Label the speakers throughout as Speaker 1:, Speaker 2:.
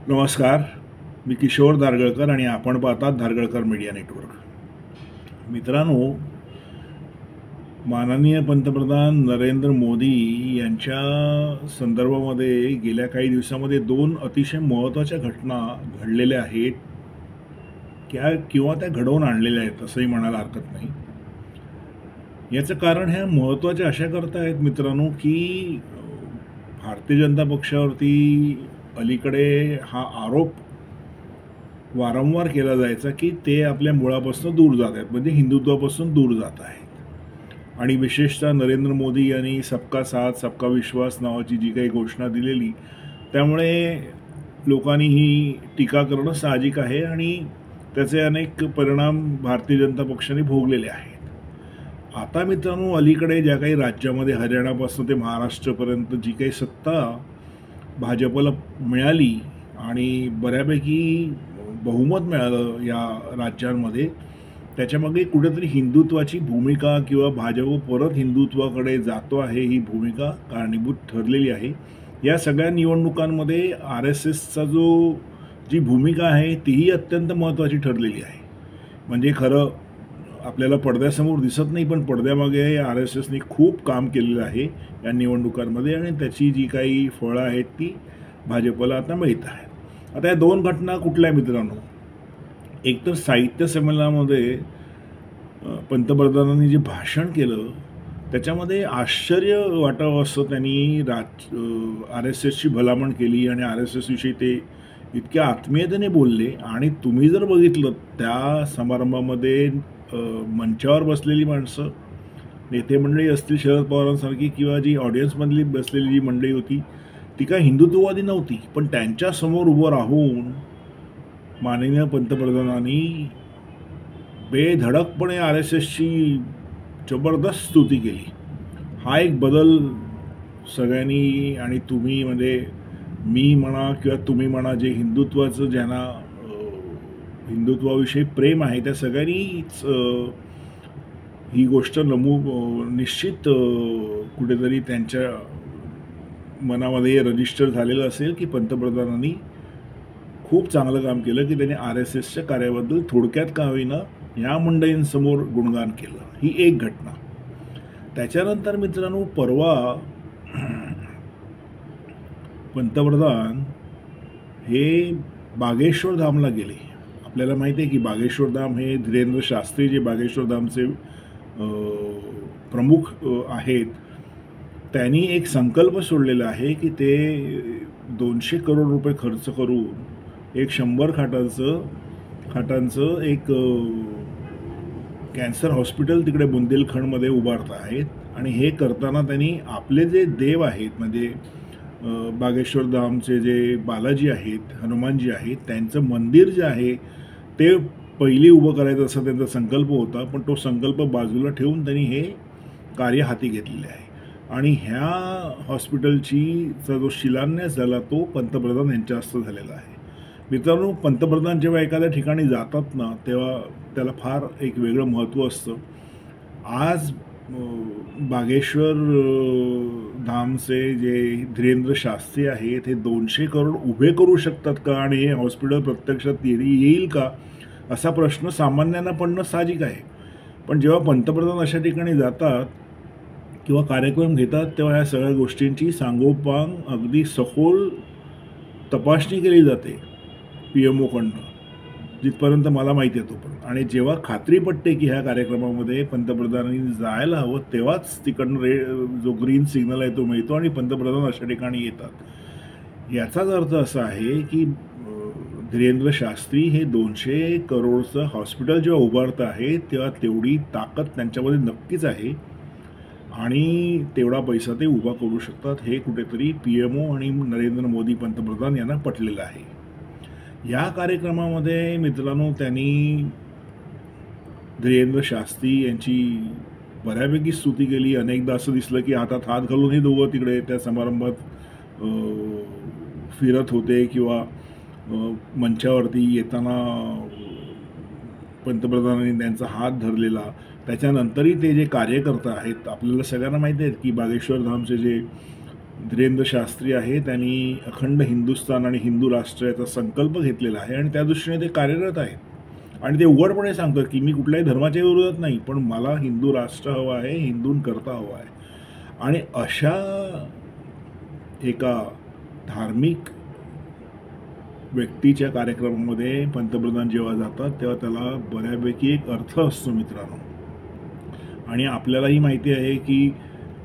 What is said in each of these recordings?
Speaker 1: नमस्कार. मी किशोर धारगळकर आणि आपण पाहतात धारगळकर मीडिया नेटवर्क. मित्रांनो, माननीय पंतप्रधान नरेंद्र मोदी यांच्या संदर्भामध्ये गेल्या काही दिवसामध्ये दोन अतिशय महत्त्वाच्या घटना घडलेल्या आहेत किंवा त्या घडवून आणलेल्या आहेत असंही म्हणायला हरकत नाही. याचं कारण ह्या महत्त्वाच्या अशा करता आहेत मित्रांनो की भारतीय जनता पक्षावरती अलीकडे हा आरोप वारंवार केला जायचा की ते आपल्या मुळापासून दूर जात आहेत, म्हणजे हिंदुत्वापासून दूर जात आहेत. आणि विशेषतः नरेंद्र मोदी यांनी सबका साथ सबका विश्वास नावाची जी काही घोषणा दिलेली, त्यामुळे लोकांनी ही टीका करणं साहजिक आहे आणि त्याचे अनेक परिणाम भारतीय जनता पक्षाने भोगलेले आहेत. आता मित्रांनो, अलीकडे ज्या काही राज्यामध्ये हरियाणापासून ते महाराष्ट्रापर्यंत जी काही सत्ता भाजपला मिळाली आणि बऱ्यापैकी बहुमत मिळालं या राज्यांमध्ये, त्याच्यामागे कुठेतरी हिंदुत्वाची भूमिका किंवा भाजप परत हिंदुत्वाकडे जातो आहे ही भूमिका कारणीभूत ठरलेली आहे. या सगळ्या निवडणुकांमध्ये RSSचा जी भूमिका आहे तीही अत्यंत महत्त्वाची ठरलेली आहे. म्हणजे खरं आपल्याला पडद्यासमोर दिसत नाही, पण पडद्यामागे RSSने खूप काम केलेलं आहे या निवडणुकांमध्ये आणि त्याची जी काही फळं आहेत ती भाजपला आता मिळत आहेत. आता या दोन घटना कुठल्या मित्रांनो? एक तर साहित्य संमेलनामध्ये पंतप्रधानांनी जे भाषण केलं त्याच्यामध्ये आश्चर्य वाटावं असं त्यांनी RSSची भलामण केली आणि RSS विषयी ते इतक्या आत्मीयतेने बोलले. आणि तुम्ही जर बघितलं त्या समारंभामध्ये मंचावर बसलेली माणसं, नेते मंडळी असतील शरद पवारांसारखी किंवा जी ऑडियन्समधली बसलेली जी मंडळी होती ती काय हिंदुत्ववादी नव्हती, पण त्यांच्यासमोर उभं राहून माननीय पंतप्रधानांनी बेधडकपणे RSSची जबरदस्त स्तुती केली. हा एक बदल सगळ्यांनी, आणि तुम्ही म्हणजे मी म्हणा किंवा तुम्ही म्हणा, जे हिंदुत्वाचं ज्यांना हिंदुत्वाविषयी प्रेम आहे त्या सगळ्यांनीच ही गोष्ट निश्चित कुठेतरी त्यांच्या मनामध्ये रजिस्टर झालेलं असेल की पंतप्रधानांनी खूप चांगलं काम केलं की त्यांनी RSSच्या कार्याबद्दल थोडक्यात का होईना या मंडळींसमोर गुणगान केलं. ही एक घटना. त्याच्यानंतर मित्रांनो, परवा पंतप्रधान हे बागेश्वर धामला गेले. आपल्याला माहिती आहे की बागेश्वर धाम हे धीरेंद्र शास्त्री जे बागेश्वर धामचे प्रमुख आहेत, त्यांनी एक संकल्प सोडलेला आहे की ते 200 करोड रुपये खर्च करून एक 100 खाटांचं एक कॅन्सर हॉस्पिटल तिकडे बुंदेलखंडमध्ये उभारत आहेत. आणि हे करताना त्यांनी आपले जे देव आहेत, म्हणजे बागेश्वर धामचे जे बालाजी आहेत, हनुमानजी आहेत, त्यांचं मंदिर जे आहे ते पहिली उभं करायचं असा त्यांचा संकल्प होता. पण तो संकल्प बाजूला ठेवून त्यांनी हे कार्य हाती घेतलेले आहे. आणि ह्या हॉस्पिटलचा जो शिलान्यास झाला तो पंतप्रधान यांच्या हस्ते झालेला आहे. मित्रांनो, पंतप्रधान जेव्हा एखाद्या ठिकाणी जातात ना, तेव्हा त्याला फार एक वेगळं महत्त्व असतं. आज बागेश्वर धामचे जे धीरेंद्र शास्त्री आहेत हे 200 करोड उभे करू शकतात का आणि हे हॉस्पिटल प्रत्यक्षात येईल का असा प्रश्न सामान्यांना पडणं साहजिक आहे. पण जेव्हा पंतप्रधान अशा ठिकाणी जातात किंवा कार्यक्रम घेतात तेव्हा या सगळ्या गोष्टींची सांगोपांग अगदी सखोल तपासणी केली जाते PMOकडनं, जिथपर्यंत मला माहिती आहे तोपर्यंत. आणि जेव्हा खात्री पटते की ह्या कार्यक्रमामध्ये पंतप्रधानांनी जायला हवं तेव्हाच तिकडनं जो ग्रीन सिग्नल आहे तो मिळतो आणि पंतप्रधान अशा ठिकाणी येतात. याचाच अर्थ असा आहे की धीरेंद्र शास्त्री हे 200 करोडचं हॉस्पिटल जेव्हा उभारत आहे तेव्हा तेवढी ताकद त्यांच्यामध्ये नक्कीच आहे आणि तेवढा पैसा ते उभा करू शकतात. हे कुठेतरी PMO आणि नरेंद्र मोदी पंतप्रधान यांना पटलेलं आहे. या कार्यक्रमामध्ये मित्रांनो त्यांनी धीरेंद्र शास्त्री यांची बऱ्यापैकी स्तुती केली. अनेकदा असं दिसलं की हातात हात घालून हे दोघं तिकडे त्या समारंभात फिरत होते किंवा मंचावरती येताना पंतप्रधानांनी त्यांचा हात धरलेला. त्याच्यानंतरही ते जे कार्यकर्ता आहेत, आपल्याला सगळ्यांना माहिती आहे की बागेश्वर धामचे जे धीरेंद्र शास्त्री आहे, त्यांनी अखंड हिंदुस्थान आणि हिंदू राष्ट्र याचा संकल्प घेतलेला आहे आणि त्या दृष्टीने ते कार्यरत आहेत आणि ते उघडपणे सांगतात की मी कुठल्याही धर्माच्या विरोधात नाही, पण मला हिंदू राष्ट्र हवं आहे, हिंदूंकरता हवं आहे. आणि अशा एका धार्मिक व्यक्तीच्या कार्यक्रमामध्ये पंतप्रधान जेव्हा जातात तेव्हा त्याला बऱ्यापैकी एक अर्थ असतो मित्रांनो. आणि आपल्यालाही माहिती आहे की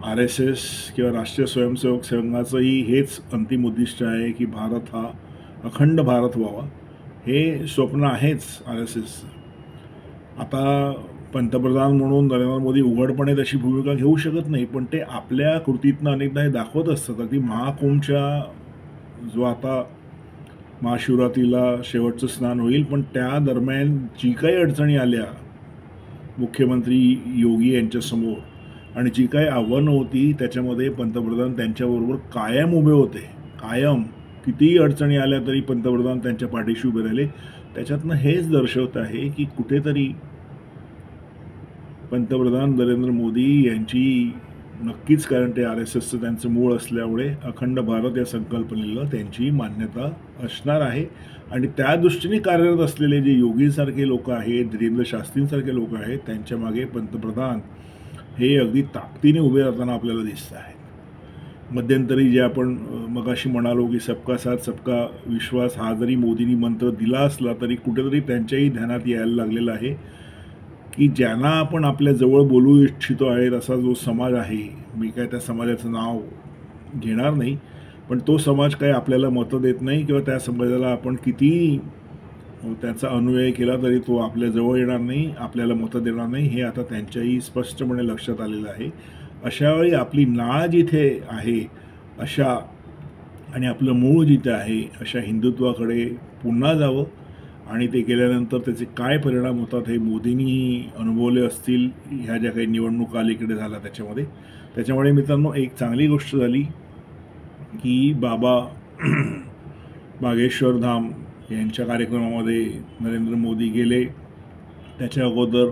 Speaker 1: RSS किंवा राष्ट्रीय स्वयंसेवक संघाचंही हेच अंतिम उद्दिष्ट आहे की भारत हा अखंड भारत व्हावा. हे स्वप्न आहेच RSSचं. आता पंतप्रधान म्हणून नरेंद्र मोदी उघडपणे तशी भूमिका घेऊ शकत नाही, पण ते आपल्या कृतीतनं अनेकदा हे दाखवत असतात. अगदी महाकुंभच्या जो आता महाशिवरात्रीला शेवटचं स्नान होईल, पण त्या दरम्यान जी काही अडचणी आल्या मुख्यमंत्री योगी यांच्यासमोर आणि जी काही आव्हानं होती त्याच्यामध्ये पंतप्रधान त्यांच्याबरोबर कायम उभे होते. कायम कितीही अडचणी आल्या तरी पंतप्रधान त्यांच्या पाठीशी उभे राहिले. त्याच्यातनं हेच दर्शवत आहे की कुठेतरी पंतप्रधान नरेंद्र मोदी यांची नक्कीच, कारण ते RSSचं त्यांचं मूळ असल्यामुळे अखंड भारत या संकल्पनेला त्यांची मान्यता असणार आहे. आणि त्या दृष्टीने कार्यरत असलेले जे योगीसारखे लोक आहेत, धीरेंद्र शास्त्रींसारखे लोक आहेत, त्यांच्या मागे पंतप्रधान हे अगदी ताकदीने उभे राहताना आपल्याला दिसत आहेत. मध्यंतरी जे आपण मगाशी म्हणालो की सबका साथ सबका विश्वास हा जरी मोदींनी मंत्र दिला असला तरी कुठेतरी त्यांच्याही ध्यानात यायला लागलेलं आहे की ज्यांना आपण आपल्या जवळ बोलू इच्छितो आहे असा जो समाज आहे, मी काय त्या समाजाचं नाव घेणार नाही, पण तो समाज काय आपल्याला मतं देत नाही किंवा त्या समाजाला आपण किती त्याचा अनुयायी केला तरी तो आपल्या जवळ येणार नाही, आपल्याला मतं देणार नाही, हे आता त्यांच्याही स्पष्टपणे लक्षात आलेलं आहे. अशावेळी आपली नाळ जिथे आहे अशा आणि आपलं मूळ जिथे आहे अशा हिंदुत्वाकडे पुन्हा जावं आणि ते केल्यानंतर त्याचे काय परिणाम होतात हे मोदींनी अनुभवले असतील ह्या ज्या काही निवडणुका अलीकडे झाल्या त्याच्यामध्ये. त्याच्यामुळे मित्रांनो एक चांगली गोष्ट झाली की बाबा बागेश्वर धाम यांच्या कार्यक्रमामध्ये नरेंद्र मोदी गेले. त्याच्या अगोदर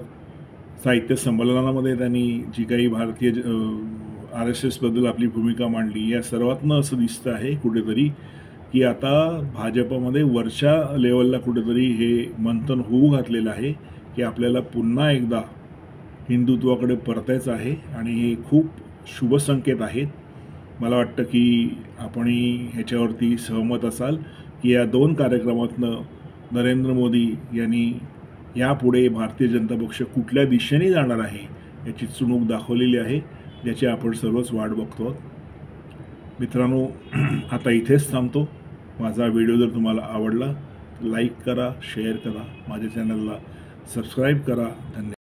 Speaker 1: साहित्य संमेलनामध्ये त्यांनी जी काही भारतीय RSSबद्दल आपली भूमिका मांडली, या सर्वातनं असं दिसतं आहे कुठेतरी की आता भाजपमध्ये वरच्या लेवलला कुठेतरी हे मंथन होऊ घातलेलं आहे की आपल्याला पुन्हा एकदा हिंदुत्वाकडे परतायचं आहे आणि हे खूप शुभ संकेत आहेत. मला वाटतं की आपणही ह्याच्यावरती सहमत असाल की या दोन कार्यक्रमातनं नरेंद्र मोदी यांनी यापुढे भारतीय जनता पक्ष कुठल्या दिशेने जाणार आहे याची चुणूक दाखवलेली आहे, ज्याची आपण सर्वच वाट बघतो. मित्रांनो, आता इथेच थांबतो. माझा व्हिडिओ जर तुम्हाला आवडला लाईक करा, शेअर करा, माझ्या चॅनलला सबस्क्राईब करा. धन्यवाद.